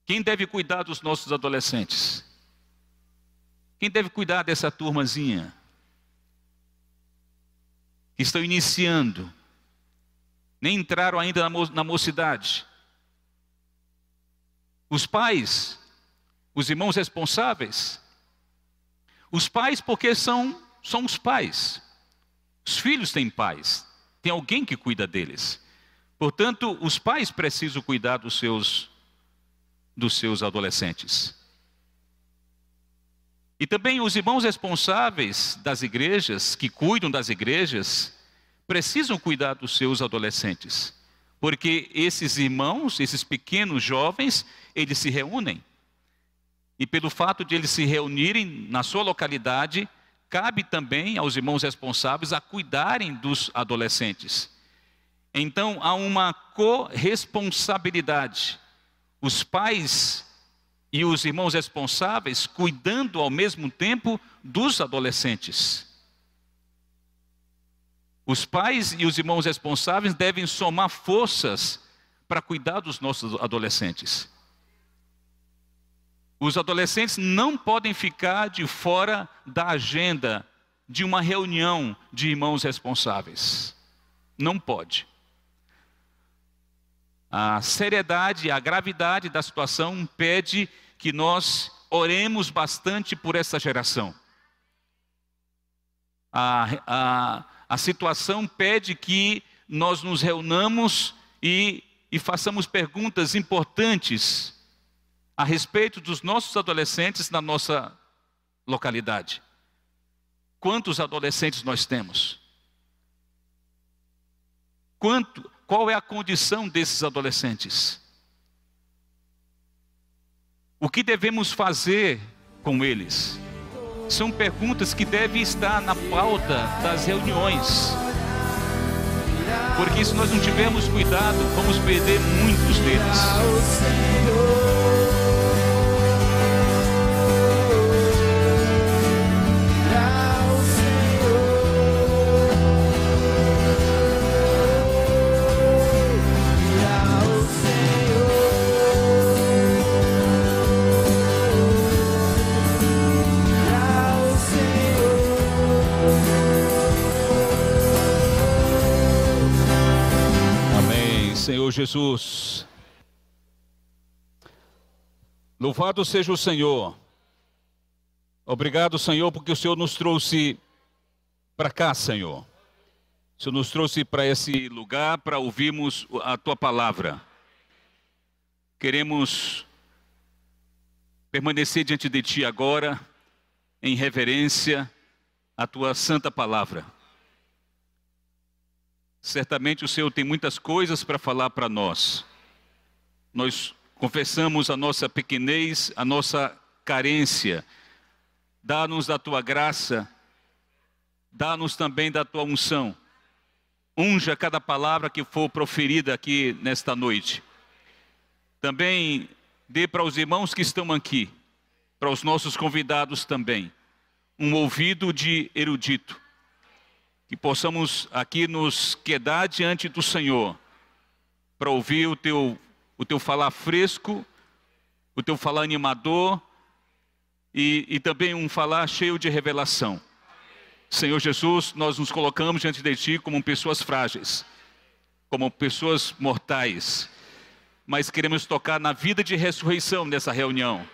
Quem deve cuidar dos nossos adolescentes? Quem deve cuidar dessa turmazinha que estão iniciando, nem entraram ainda na mocidade? Os pais, os irmãos responsáveis. Os pais, porque são os pais. Os filhos têm pais, tem alguém que cuida deles. Portanto, os pais precisam cuidar dos seus adolescentes. E também os irmãos responsáveis das igrejas, que cuidam das igrejas, precisam cuidar dos seus adolescentes. Porque esses irmãos, esses pequenos jovens, eles se reúnem. E pelo fato de eles se reunirem na sua localidade, cabe também aos irmãos responsáveis a cuidarem dos adolescentes. Então há uma corresponsabilidade. Os pais e os irmãos responsáveis cuidando ao mesmo tempo dos adolescentes. Os pais e os irmãos responsáveis devem somar forças para cuidar dos nossos adolescentes. Os adolescentes não podem ficar de fora da agenda de uma reunião de irmãos responsáveis. Não pode. A seriedade, a gravidade da situação pede que nós oremos bastante por essa geração. A situação pede que nós nos reunamos e façamos perguntas importantes a respeito dos nossos adolescentes na nossa localidade. Quantos adolescentes nós temos? Qual é a condição desses adolescentes? O que devemos fazer com eles? São perguntas que devem estar na pauta das reuniões. Porque se nós não tivermos cuidado, vamos perder muitos deles. Senhor Jesus, louvado seja o Senhor. Obrigado, Senhor, porque o Senhor nos trouxe para cá, Senhor. O Senhor nos trouxe para esse lugar para ouvirmos a Tua palavra. Queremos permanecer diante de Ti agora, em reverência à Tua santa palavra. Certamente o Senhor tem muitas coisas para falar para nós. Nós confessamos a nossa pequenez, a nossa carência. Dá-nos da Tua graça, dá-nos também da Tua unção. Unja cada palavra que for proferida aqui nesta noite. Também dê para os irmãos que estão aqui, para os nossos convidados também, um ouvido de erudito. Que possamos aqui nos quedar diante do Senhor, para ouvir o teu falar fresco, o Teu falar animador, e também um falar cheio de revelação. Senhor Jesus, nós nos colocamos diante de Ti como pessoas frágeis, como pessoas mortais, mas queremos tocar na vida de ressurreição nessa reunião.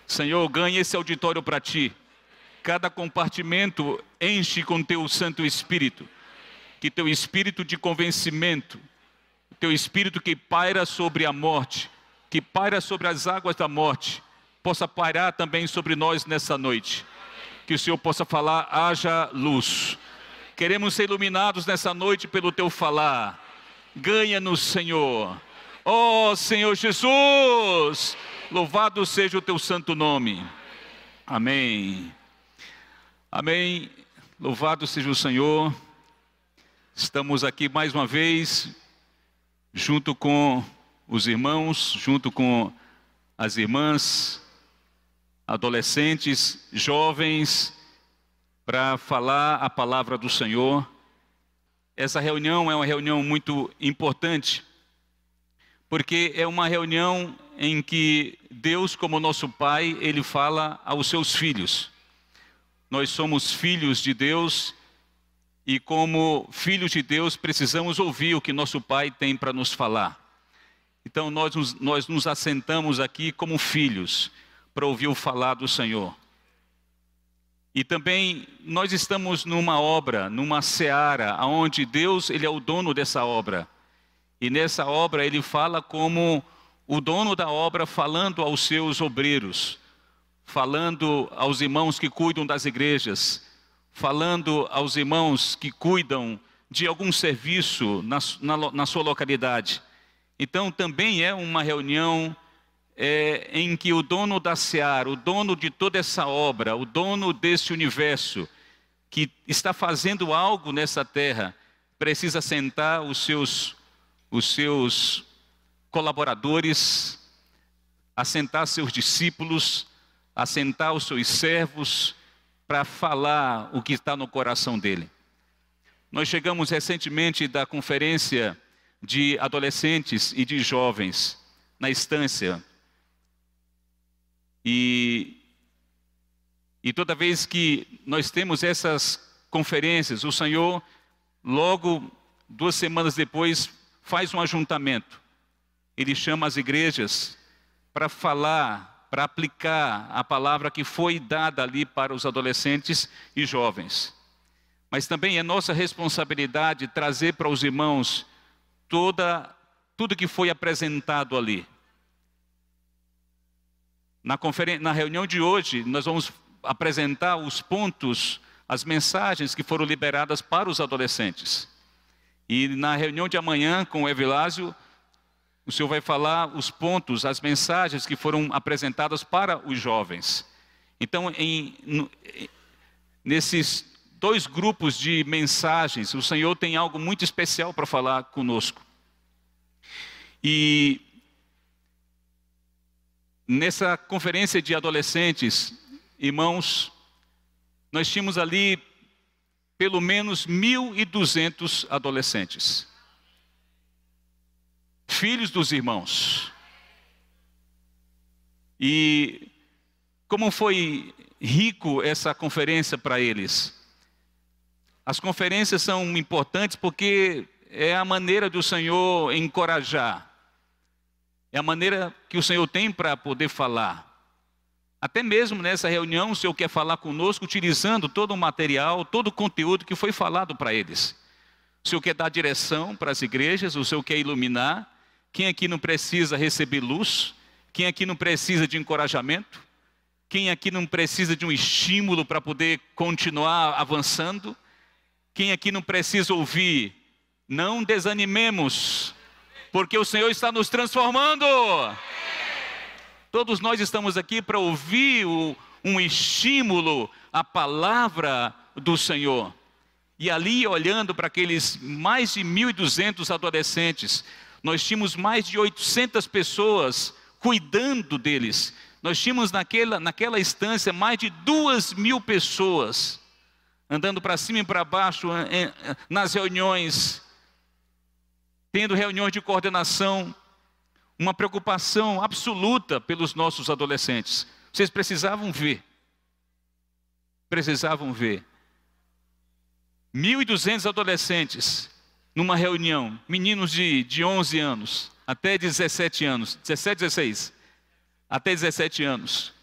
Senhor, ganhe esse auditório para Ti. Cada compartimento enche com Teu Santo Espírito, que Teu Espírito de convencimento, Teu Espírito que paira sobre a morte, que paira sobre as águas da morte, possa pairar também sobre nós nessa noite. Que o Senhor possa falar, haja luz. Queremos ser iluminados nessa noite pelo Teu falar. Ganha-nos, Senhor. Oh, Senhor Jesus, louvado seja o Teu santo nome. Amém. Amém, louvado seja o Senhor. Estamos aqui mais uma vez, junto com os irmãos, junto com as irmãs, adolescentes, jovens, para falar a palavra do Senhor. Essa reunião é uma reunião muito importante, porque é uma reunião em que Deus, como nosso Pai, Ele fala aos seus filhos. Nós somos filhos de Deus e, como filhos de Deus, precisamos ouvir o que nosso Pai tem para nos falar. Então, nós nos assentamos aqui como filhos para ouvir o falar do Senhor. E também nós estamos numa obra, numa seara, onde Deus, Ele é o dono dessa obra. E nessa obra Ele fala como o dono da obra, falando aos seus obreiros, falando aos irmãos que cuidam das igrejas, falando aos irmãos que cuidam de algum serviço na sua localidade. Então também é uma reunião em que o dono da seara, o dono de toda essa obra, o dono desse universo, que está fazendo algo nessa terra, precisa sentar os seus colaboradores, assentar seus discípulos, assentar os seus servos, para falar o que está no coração dele. Nós chegamos recentemente da conferência de adolescentes e de jovens na Estância. E toda vez que nós temos essas conferências, o Senhor, logo 2 semanas depois, faz um ajuntamento. Ele chama as igrejas para falar, para aplicar a palavra que foi dada ali para os adolescentes e jovens. Mas também é nossa responsabilidade trazer para os irmãos tudo que foi apresentado ali. Na reunião de hoje, nós vamos apresentar os pontos, as mensagens que foram liberadas para os adolescentes. E na reunião de amanhã com o Evilásio, o senhor vai falar os pontos, as mensagens que foram apresentadas para os jovens. Então, nesses 2 grupos de mensagens, o Senhor tem algo muito especial para falar conosco. E nessa conferência de adolescentes, irmãos, nós tínhamos ali pelo menos 1.200 adolescentes. Filhos dos irmãos. E como foi rico essa conferência para eles. As conferências são importantes porque é a maneira do Senhor encorajar. É a maneira que o Senhor tem para poder falar. Até mesmo nessa reunião, o Senhor quer falar conosco utilizando todo o material, todo o conteúdo que foi falado para eles. O Senhor quer dar direção para as igrejas, o Senhor quer iluminar. Quem aqui não precisa receber luz? Quem aqui não precisa de encorajamento? Quem aqui não precisa de um estímulo para poder continuar avançando? Quem aqui não precisa ouvir? Não desanimemos, porque o Senhor está nos transformando. Todos nós estamos aqui para ouvir um estímulo, a palavra do Senhor. E ali, olhando para aqueles mais de 1.200 adolescentes, nós tínhamos mais de 800 pessoas cuidando deles. Nós tínhamos naquela instância mais de 2.000 pessoas andando para cima e para baixo nas reuniões, tendo reuniões de coordenação, uma preocupação absoluta pelos nossos adolescentes. Vocês precisavam ver. 1.200 adolescentes numa reunião, meninos de 11 anos até 17 anos, 17, 16, até 17 anos,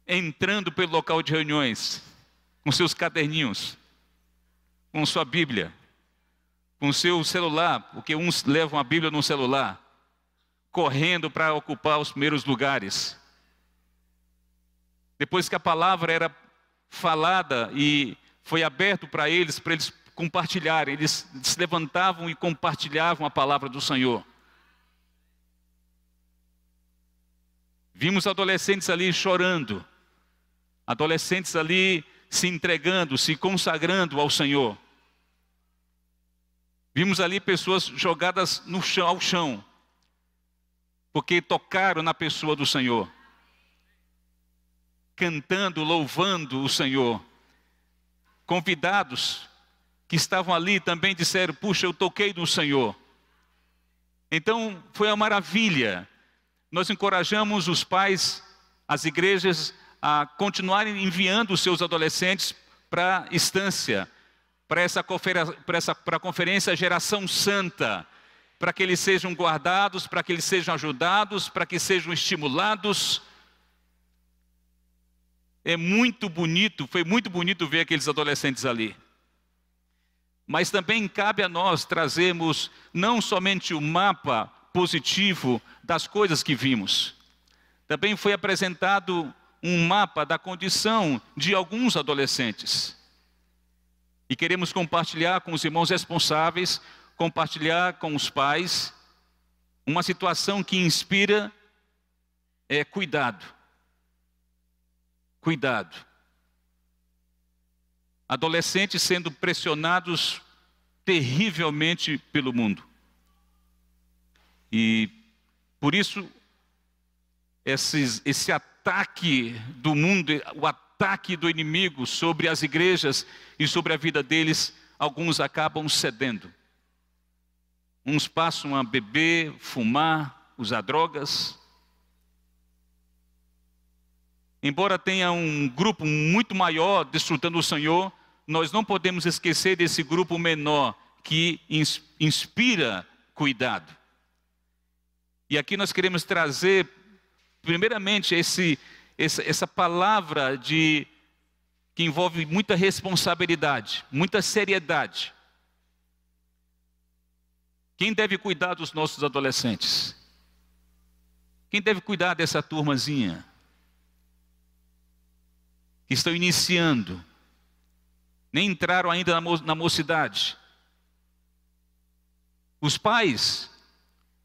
entrando pelo local de reuniões, com seus caderninhos, com sua Bíblia, com seu celular, porque uns levam a Bíblia no celular, correndo para ocupar os primeiros lugares. Depois que a palavra era falada e foi aberto para eles compartilharem, eles se levantavam e compartilhavam a palavra do Senhor. Vimos adolescentes ali chorando, adolescentes ali se entregando, se consagrando ao Senhor. Vimos ali pessoas jogadas ao chão, porque tocaram na pessoa do Senhor, cantando, louvando o Senhor. Convidados que estavam ali também disseram: puxa, eu toquei no Senhor. Então foi uma maravilha. nós encorajamos os pais, as igrejas, a continuarem enviando os seus adolescentes para a estância, para a conferência Geração Santa, para que eles sejam guardados, para que eles sejam ajudados, para que sejam estimulados. É muito bonito, foi muito bonito ver aqueles adolescentes ali. Mas também cabe a nós trazermos não somente o mapa positivo das coisas que vimos. Também foi apresentado um mapa da condição de alguns adolescentes. E queremos compartilhar com os irmãos responsáveis, compartilhar com os pais, uma situação que inspira cuidado. Cuidado. Adolescentes sendo pressionados terrivelmente pelo mundo. E por isso, esse ataque do mundo, o ataque do inimigo sobre as igrejas e sobre a vida deles, alguns acabam cedendo. Uns passam a beber, fumar, usar drogas. Embora tenha um grupo muito maior desfrutando do Senhor, nós não podemos esquecer desse grupo menor que inspira cuidado. E aqui nós queremos trazer, primeiramente, essa palavra que envolve muita responsabilidade, muita seriedade. Quem deve cuidar dos nossos adolescentes? Quem deve cuidar dessa turmazinha que estão iniciando, nem entraram ainda na mocidade? Os pais,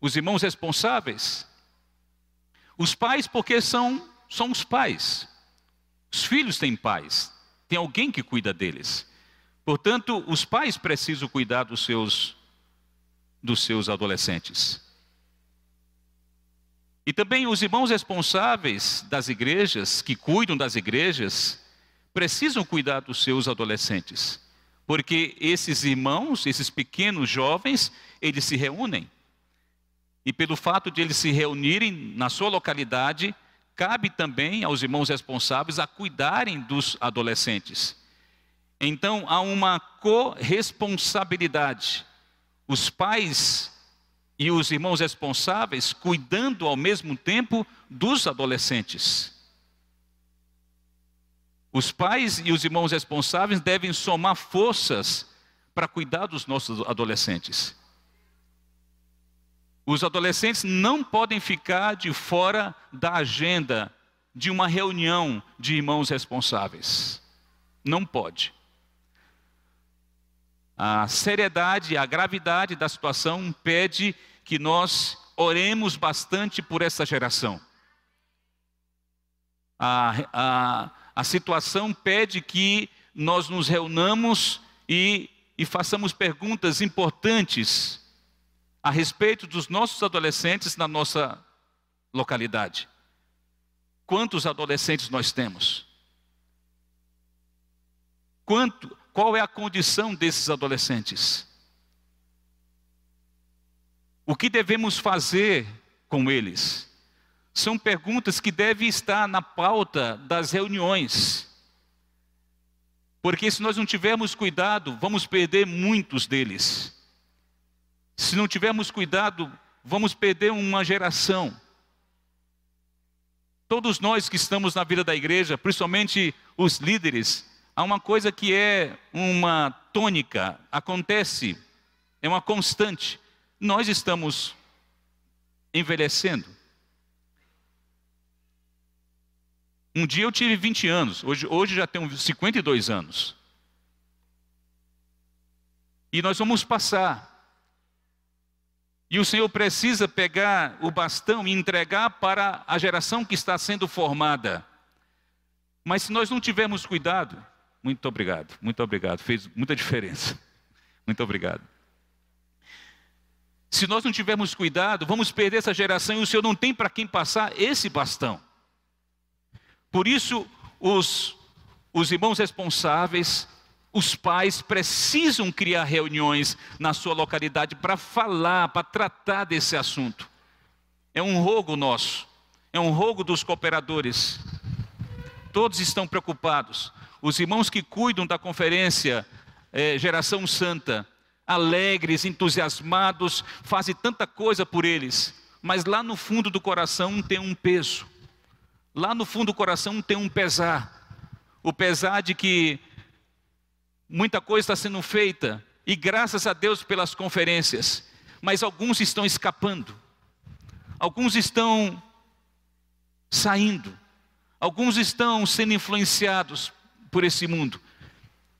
os irmãos responsáveis. Os pais porque são os pais. Os filhos têm pais, tem alguém que cuida deles. Portanto, os pais precisam cuidar dos seus adolescentes. E também os irmãos responsáveis das igrejas, que cuidam das igrejas, precisam cuidar dos seus adolescentes. Porque esses irmãos, esses pequenos jovens, eles se reúnem. E pelo fato de eles se reunirem na sua localidade, cabe também aos irmãos responsáveis a cuidarem dos adolescentes. Então há uma corresponsabilidade. Os pais e os irmãos responsáveis cuidando ao mesmo tempo dos adolescentes. Os pais e os irmãos responsáveis devem somar forças para cuidar dos nossos adolescentes. Os adolescentes não podem ficar de fora da agenda de uma reunião de irmãos responsáveis. Não pode. A seriedade, a gravidade da situação pede que nós oremos bastante por essa geração. A situação pede que nós nos reunamos e façamos perguntas importantes a respeito dos nossos adolescentes na nossa localidade. Quantos adolescentes nós temos? Qual é a condição desses adolescentes? O que devemos fazer com eles? São perguntas que devem estar na pauta das reuniões. Porque se nós não tivermos cuidado, vamos perder muitos deles. Se não tivermos cuidado, vamos perder uma geração. Todos nós que estamos na vida da igreja, principalmente os líderes, há uma coisa que é uma tônica, acontece, é uma constante. Nós estamos envelhecendo. Um dia eu tive 20 anos, hoje já tenho 52 anos. E nós vamos passar. E o Senhor precisa pegar o bastão e entregar para a geração que está sendo formada. Mas se nós não tivermos cuidado, muito obrigado, fez muita diferença. Muito obrigado. Se nós não tivermos cuidado, vamos perder essa geração e o Senhor não tem para quem passar esse bastão. Por isso, os irmãos responsáveis, os pais precisam criar reuniões na sua localidade para falar, para tratar desse assunto. É um rogo nosso, é um rogo dos cooperadores. Todos estão preocupados. Os irmãos que cuidam da conferência Geração Santa, alegres, entusiasmados, fazem tanta coisa por eles, mas lá no fundo do coração tem um peso, lá no fundo do coração tem um pesar, o pesar de que muita coisa está sendo feita, e graças a Deus pelas conferências, mas alguns estão escapando, alguns estão saindo, alguns estão sendo influenciados por esse mundo.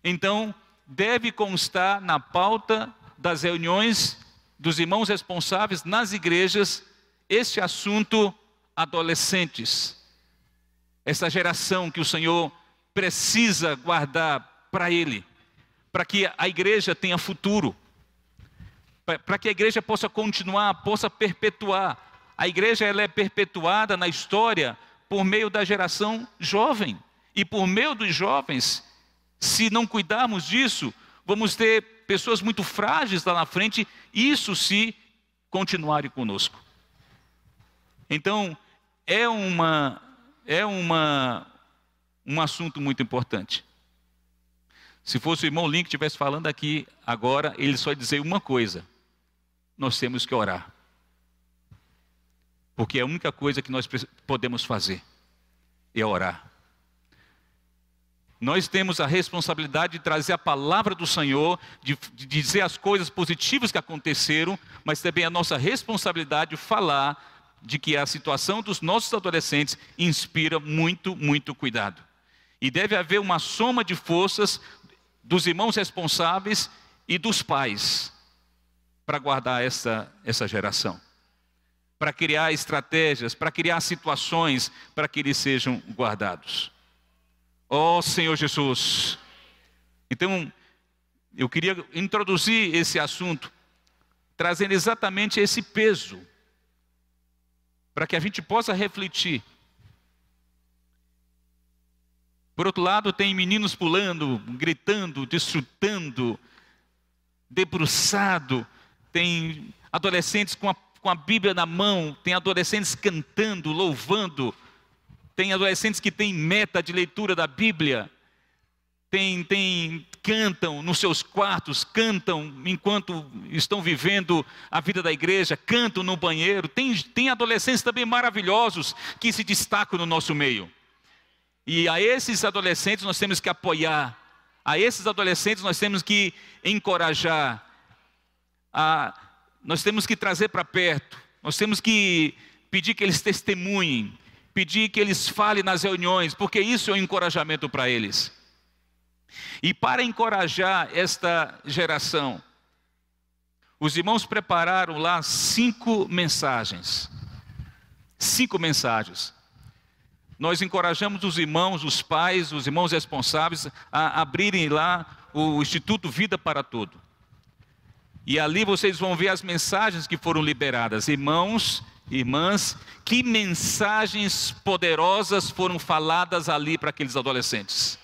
Então, deve constar na pauta das reuniões dos irmãos responsáveis nas igrejas este assunto adolescentes, essa geração que o Senhor precisa guardar para Ele, para que a igreja tenha futuro, para que a igreja possa continuar, possa perpetuar. A igreja ela é perpetuada na história por meio da geração jovem, e por meio dos jovens, se não cuidarmos disso, vamos ter pessoas muito frágeis lá na frente, isso se continuarem conosco. Então, é um assunto muito importante. Se fosse o irmão Link que estivesse falando aqui agora, ele só ia dizer uma coisa: nós temos que orar. Porque é a única coisa que nós podemos fazer é orar. Nós temos a responsabilidade de trazer a palavra do Senhor, de dizer as coisas positivas que aconteceram, mas também a nossa responsabilidade de falar de que a situação dos nossos adolescentes inspira muito, muito cuidado. E deve haver uma soma de forças dos irmãos responsáveis e dos pais para guardar essa geração, para criar estratégias, para criar situações para que eles sejam guardados. Ó Senhor Jesus. Então, eu queria introduzir esse assunto, trazendo exatamente esse peso, para que a gente possa refletir. Por outro lado, tem meninos pulando, gritando, desfrutando, debruçado, tem adolescentes com a Bíblia na mão, tem adolescentes cantando, louvando, tem adolescentes que têm meta de leitura da Bíblia, cantam nos seus quartos, cantam enquanto estão vivendo a vida da igreja, cantam no banheiro. Tem adolescentes também maravilhosos que se destacam no nosso meio. E a esses adolescentes nós temos que apoiar, a esses adolescentes nós temos que encorajar, nós temos que trazer para perto, nós temos que pedir que eles testemunhem, pedir que eles falem nas reuniões, porque isso é um encorajamento para eles. E para encorajar esta geração, os irmãos prepararam lá 5 mensagens. 5 mensagens. Nós encorajamos os irmãos, os pais, os irmãos responsáveis a abrirem lá o Instituto Vida para Todo. E ali vocês vão ver as mensagens que foram liberadas. Irmãos, irmãs, que mensagens poderosas foram faladas ali para aqueles adolescentes.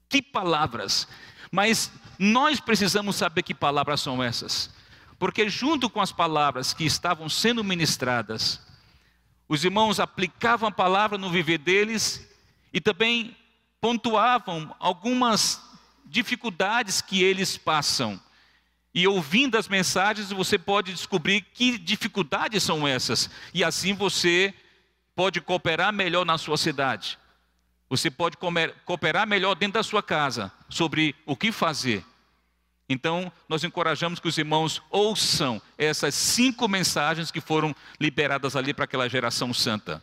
Que palavras. Mas nós precisamos saber que palavras são essas. Porque junto com as palavras que estavam sendo ministradas, os irmãos aplicavam a palavra no viver deles e também pontuavam algumas dificuldades que eles passam. E ouvindo as mensagens, você pode descobrir que dificuldades são essas. E assim você pode cooperar melhor na sua cidade. Você pode cooperar melhor dentro da sua casa sobre o que fazer. Então, nós encorajamos que os irmãos ouçam essas 5 mensagens que foram liberadas ali para aquela geração santa.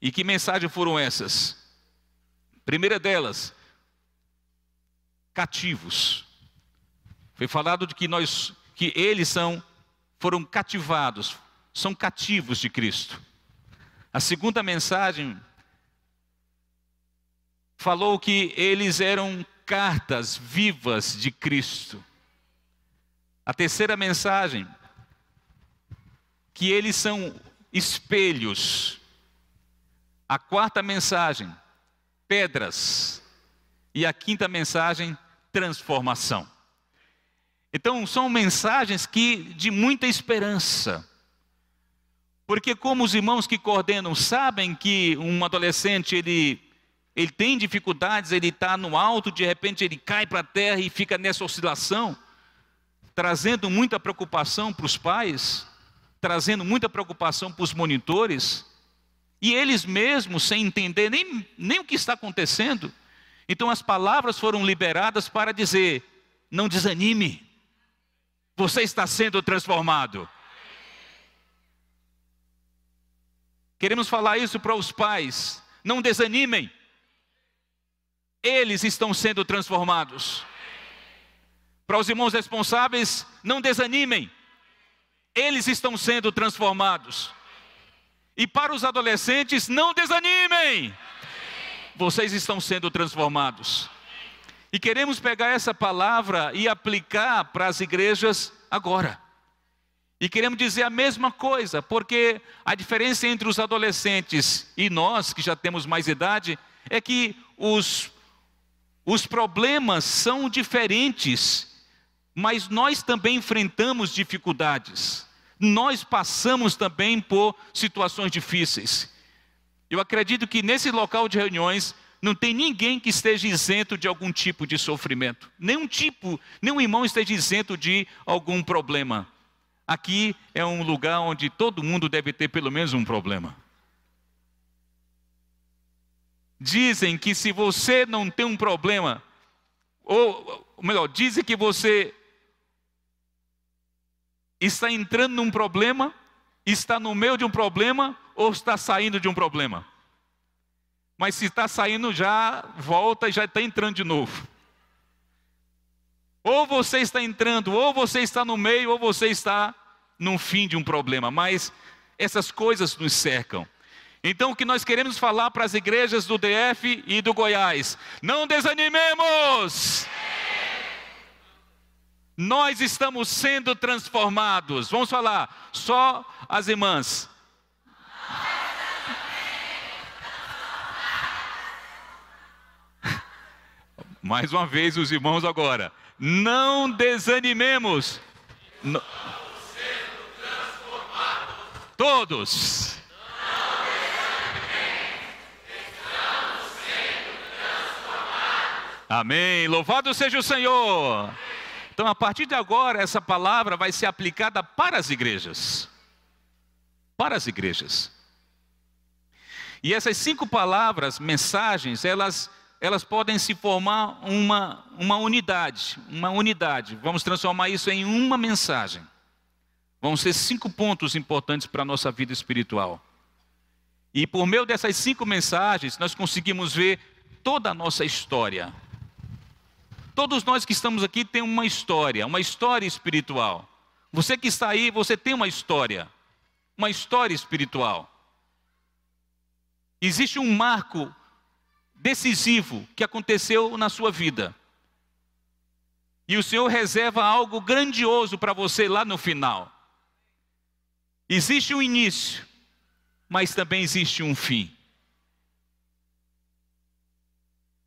E que mensagens foram essas? Primeira delas, cativos. Foi falado de que eles foram cativados, são cativos de Cristo. A segunda mensagem falou que eles eram cartas vivas de Cristo. A terceira mensagem, que eles são espelhos. A quarta mensagem, pedras. E a quinta mensagem, transformação. Então são mensagens de muita esperança. Porque como os irmãos que coordenam sabem que um adolescente, ele tem dificuldades, ele está no alto, de repente ele cai para a terra e fica nessa oscilação, trazendo muita preocupação para os pais, trazendo muita preocupação para os monitores, e eles mesmos sem entender nem o que está acontecendo. Então as palavras foram liberadas para dizer: não desanime, você está sendo transformado. Queremos falar isso para os pais: não desanimem, eles estão sendo transformados. Para os irmãos responsáveis: não desanimem, eles estão sendo transformados. E para os adolescentes: não desanimem, vocês estão sendo transformados. E queremos pegar essa palavra e aplicar para as igrejas agora. E queremos dizer a mesma coisa, porque a diferença entre os adolescentes e nós, que já temos mais idade, é que os problemas são diferentes, mas nós também enfrentamos dificuldades. Nós passamos também por situações difíceis. Eu acredito que nesse local de reuniões não tem ninguém que esteja isento de algum tipo de sofrimento. Nenhum irmão esteja isento de algum problema. Aqui é um lugar onde todo mundo deve ter pelo menos um problema. Dizem que se você não tem um problema, ou melhor, dizem que você está entrando num problema, está no meio de um problema, ou está saindo de um problema. Mas se está saindo, já volta e já está entrando de novo. Ou você está entrando, ou você está no meio, ou você está no fim de um problema. Mas essas coisas nos cercam. Então o que nós queremos falar para as igrejas do DF e do Goiás: não desanimemos! Nós estamos sendo transformados. Vamos falar, só as irmãs. Mais uma vez os irmãos agora. Não desanimemos. Estamos sendo transformados. Todos. Não desanimemos. Estamos sendo transformados. Amém. Louvado seja o Senhor. Então, a partir de agora, essa palavra vai ser aplicada para as igrejas. Para as igrejas. E essas 5 palavras, mensagens, elas podem se formar uma unidade. Vamos transformar isso em uma mensagem. Vão ser 5 pontos importantes para a nossa vida espiritual. E por meio dessas 5 mensagens, nós conseguimos ver toda a nossa história. Todos nós que estamos aqui temos uma história espiritual. Você que está aí, você tem uma história espiritual. Existe um marco decisivo que aconteceu na sua vida. E o Senhor reserva algo grandioso para você lá no final. Existe um início, mas também existe um fim.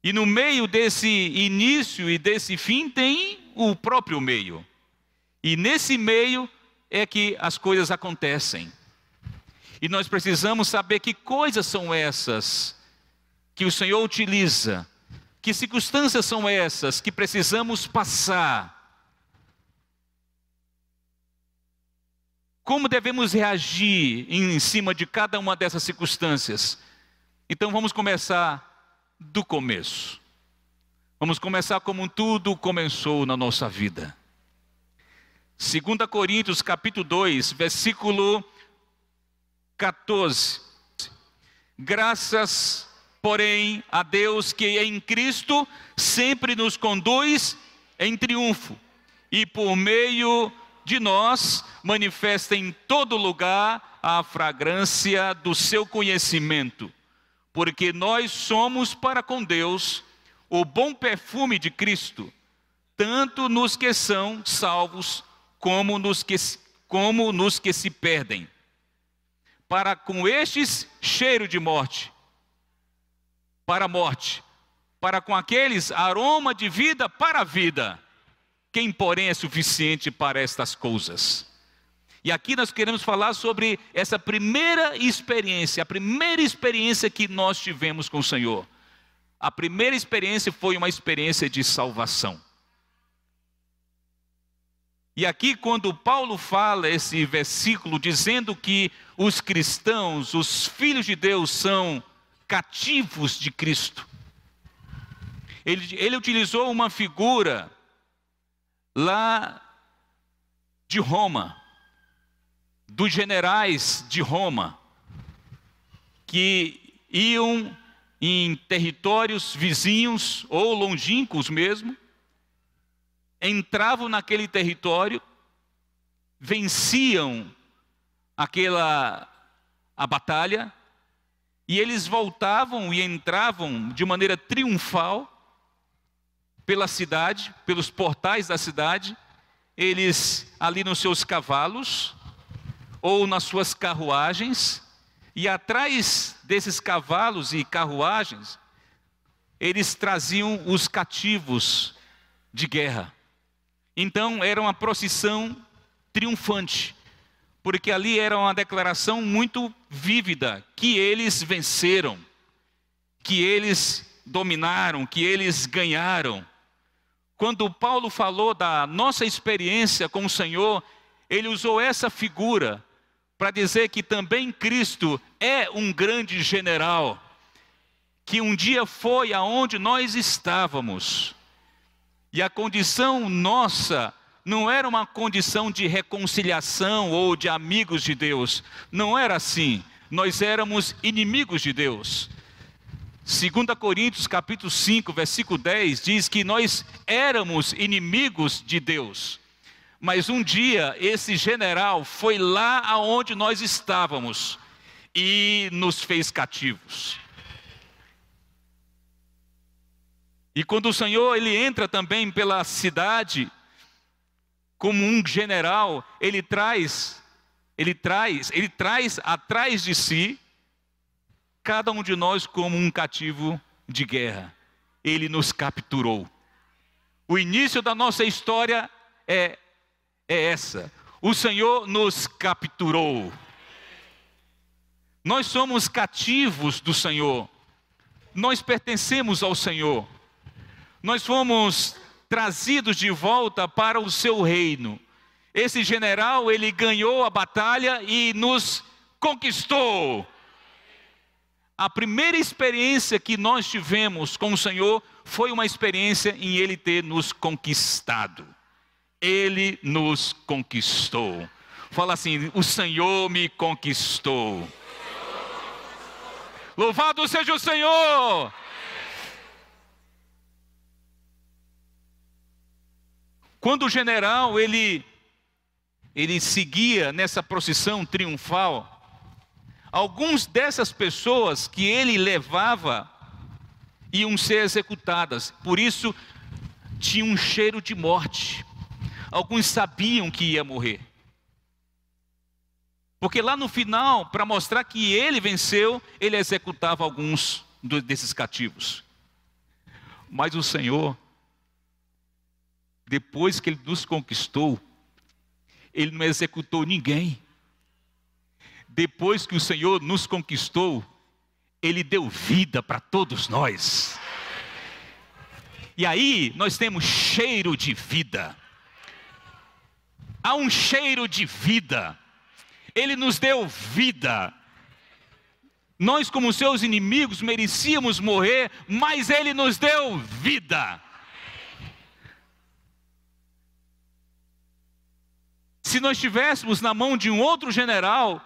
E no meio desse início e desse fim tem o próprio meio. E nesse meio é que as coisas acontecem. E nós precisamos saber que coisas são essas que o Senhor utiliza, que circunstâncias são essas que precisamos passar. Como devemos reagir em cima de cada uma dessas circunstâncias? Então vamos começar do começo. Vamos começar como tudo começou na nossa vida. 2 Coríntios capítulo 2, versículo 14. Graças, porém, a Deus que em Cristo sempre nos conduz em triunfo e por meio de nós manifesta em todo lugar a fragrância do seu conhecimento. Porque nós somos para com Deus o bom perfume de Cristo, tanto nos que são salvos, como nos que se perdem. Para com estes, cheiro de morte, para a morte. Para com aqueles, aroma de vida para a vida. Quem, porém, é suficiente para estas coisas? E aqui nós queremos falar sobre essa primeira experiência, a primeira experiência que nós tivemos com o Senhor. A primeira experiência foi uma experiência de salvação. E aqui quando Paulo fala esse versículo dizendo que os cristãos, os filhos de Deus são cativos de Cristo. Ele utilizou uma figura lá de Roma, dos generais de Roma, que iam em territórios vizinhos ou longínquos mesmo, entravam naquele território, venciam a batalha, e eles voltavam e entravam de maneira triunfal pela cidade, pelos portais da cidade, eles ali nos seus cavalos, ou nas suas carruagens, e atrás desses cavalos e carruagens, eles traziam os cativos de guerra. Então era uma procissão triunfante, porque ali era uma declaração muito vívida, que eles venceram, que eles dominaram, que eles ganharam. Quando Paulo falou da nossa experiência com o Senhor, ele usou essa figura para dizer que também Cristo é um grande general, que um dia foi aonde nós estávamos. E a condição nossa não era uma condição de reconciliação ou de amigos de Deus. Não era assim. Nós éramos inimigos de Deus. 2 Coríntios capítulo 5, versículo 10 diz que nós éramos inimigos de Deus. Mas um dia esse general foi lá aonde nós estávamos e nos fez cativos. E quando o Senhor ele entra também pela cidade como um general, ele traz atrás de si cada um de nós como um cativo de guerra. Ele nos capturou. O início da nossa história é essa. O Senhor nos capturou. Nós somos cativos do Senhor. Nós pertencemos ao Senhor. Nós fomos trazidos de volta para o seu reino. Esse general, ele ganhou a batalha e nos conquistou. A primeira experiência que nós tivemos com o Senhor foi uma experiência em Ele ter nos conquistado. Ele nos conquistou. Fala assim: o Senhor me conquistou. Louvado seja o Senhor! Quando o general ele seguia nessa procissão triunfal, algumas dessas pessoas que ele levava iam ser executadas. Por isso tinha um cheiro de morte. Alguns sabiam que ia morrer. Porque lá no final, para mostrar que ele venceu, ele executava alguns desses cativos. Mas o Senhor, depois que Ele nos conquistou, Ele não executou ninguém. Depois que o Senhor nos conquistou, Ele deu vida para todos nós. E aí nós temos cheiro de vida. Há um cheiro de vida. Ele nos deu vida. Nós, como seus inimigos, merecíamos morrer, mas Ele nos deu vida. Se nós estivéssemos na mão de um outro general,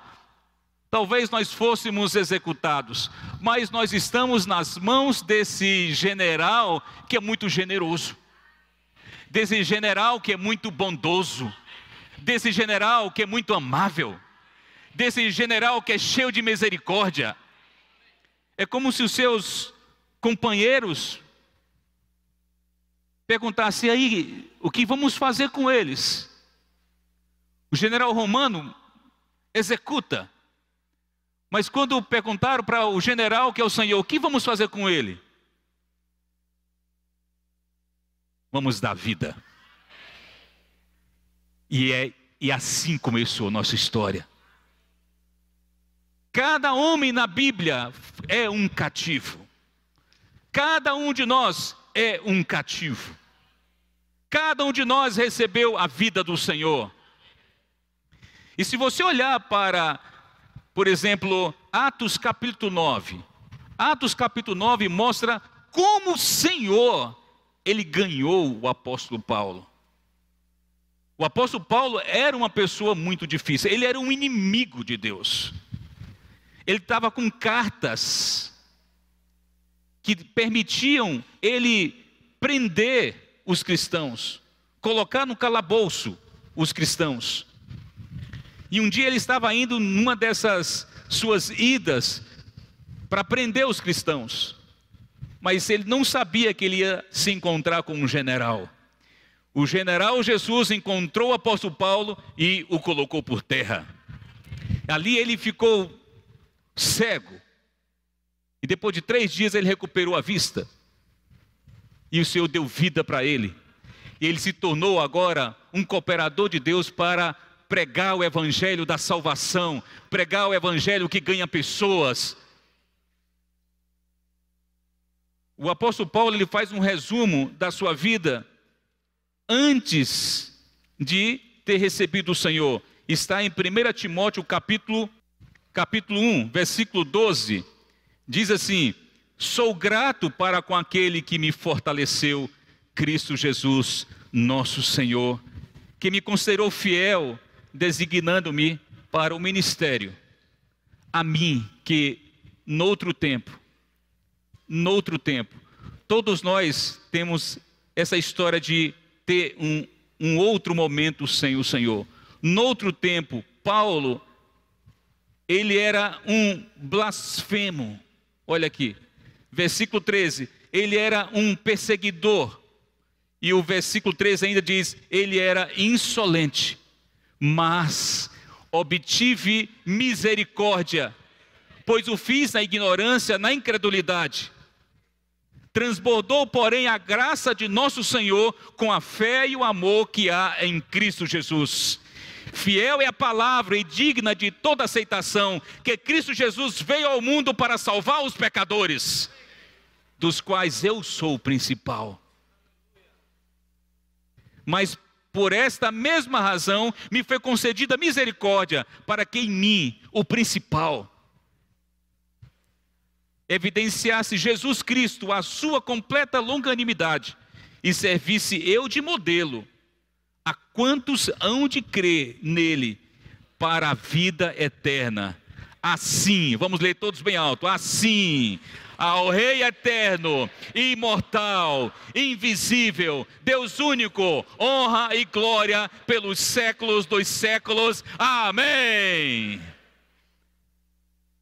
talvez nós fôssemos executados. Mas nós estamos nas mãos desse general que é muito generoso. Desse general que é muito bondoso. Desse general que é muito amável. Desse general que é cheio de misericórdia. É como se os seus companheiros perguntassem: aí, o que vamos fazer com eles? O general romano executa. Mas quando perguntaram para o general, que é o Senhor, o que vamos fazer com ele? Vamos dar vida. E é E assim começou a nossa história. Cada homem na Bíblia é um cativo. Cada um de nós é um cativo. Cada um de nós recebeu a vida do Senhor. E se você olhar para, por exemplo, Atos capítulo 9. Atos capítulo 9 mostra como o Senhor, Ele ganhou o apóstolo Paulo. O apóstolo Paulo era uma pessoa muito difícil. Ele era um inimigo de Deus. Ele estava com cartas que permitiam ele prender os cristãos, colocar no calabouço os cristãos. E um dia ele estava indo numa dessas suas idas para prender os cristãos, mas ele não sabia que ele ia se encontrar com um general. O general Jesus encontrou o apóstolo Paulo e o colocou por terra. Ali ele ficou cego. E depois de 3 dias ele recuperou a vista. E o Senhor deu vida para ele. E ele se tornou agora um cooperador de Deus para pregar o evangelho da salvação, pregar o evangelho que ganha pessoas. O apóstolo Paulo, ele faz um resumo da sua vida antes de ter recebido o Senhor. Está em 1 Timóteo capítulo 1, versículo 12. Diz assim: sou grato para com aquele que me fortaleceu, Cristo Jesus, nosso Senhor, que me considerou fiel, designando-me para o ministério. A mim, que noutro tempo, todos nós temos essa história de ter um outro momento sem o Senhor. Noutro tempo, Paulo, ele era um blasfemo. Olha aqui, versículo 13, ele era um perseguidor. E o versículo 13 ainda diz, ele era insolente. Mas obtive misericórdia, pois o fiz na ignorância, na incredulidade. Transbordou, porém, a graça de nosso Senhor com a fé e o amor que há em Cristo Jesus. Fiel é a palavra e digna de toda aceitação, que Cristo Jesus veio ao mundo para salvar os pecadores, dos quais eu sou o principal. Mas por esta mesma razão me foi concedida misericórdia, para que em mim, o principal, evidenciasse Jesus Cristo a sua completa longanimidade e servisse eu de modelo a quantos hão de crer nele para a vida eterna. Assim, vamos ler todos bem alto, assim, ao Rei eterno, imortal, invisível, Deus único, honra e glória pelos séculos dos séculos. Amém.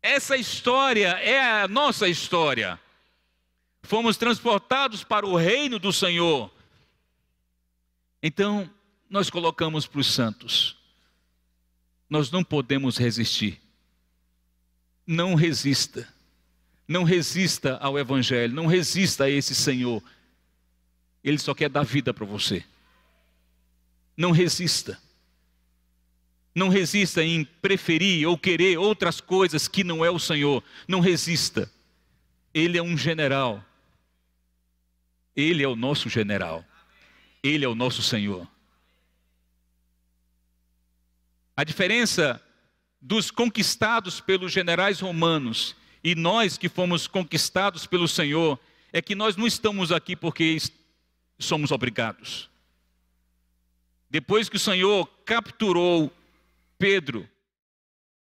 Essa história é a nossa história. Fomos transportados para o reino do Senhor. Então, nós colocamos para os santos. Nós não podemos resistir. Não resista. Não resista ao Evangelho. Não resista a esse Senhor. Ele só quer dar vida para você. Não resista. Não resista em preferir ou querer outras coisas que não é o Senhor. Não resista. Ele é um general. Ele é o nosso general. Ele é o nosso Senhor. A diferença dos conquistados pelos generais romanos e nós que fomos conquistados pelo Senhor é que nós não estamos aqui porque somos obrigados. Depois que o Senhor capturou Pedro,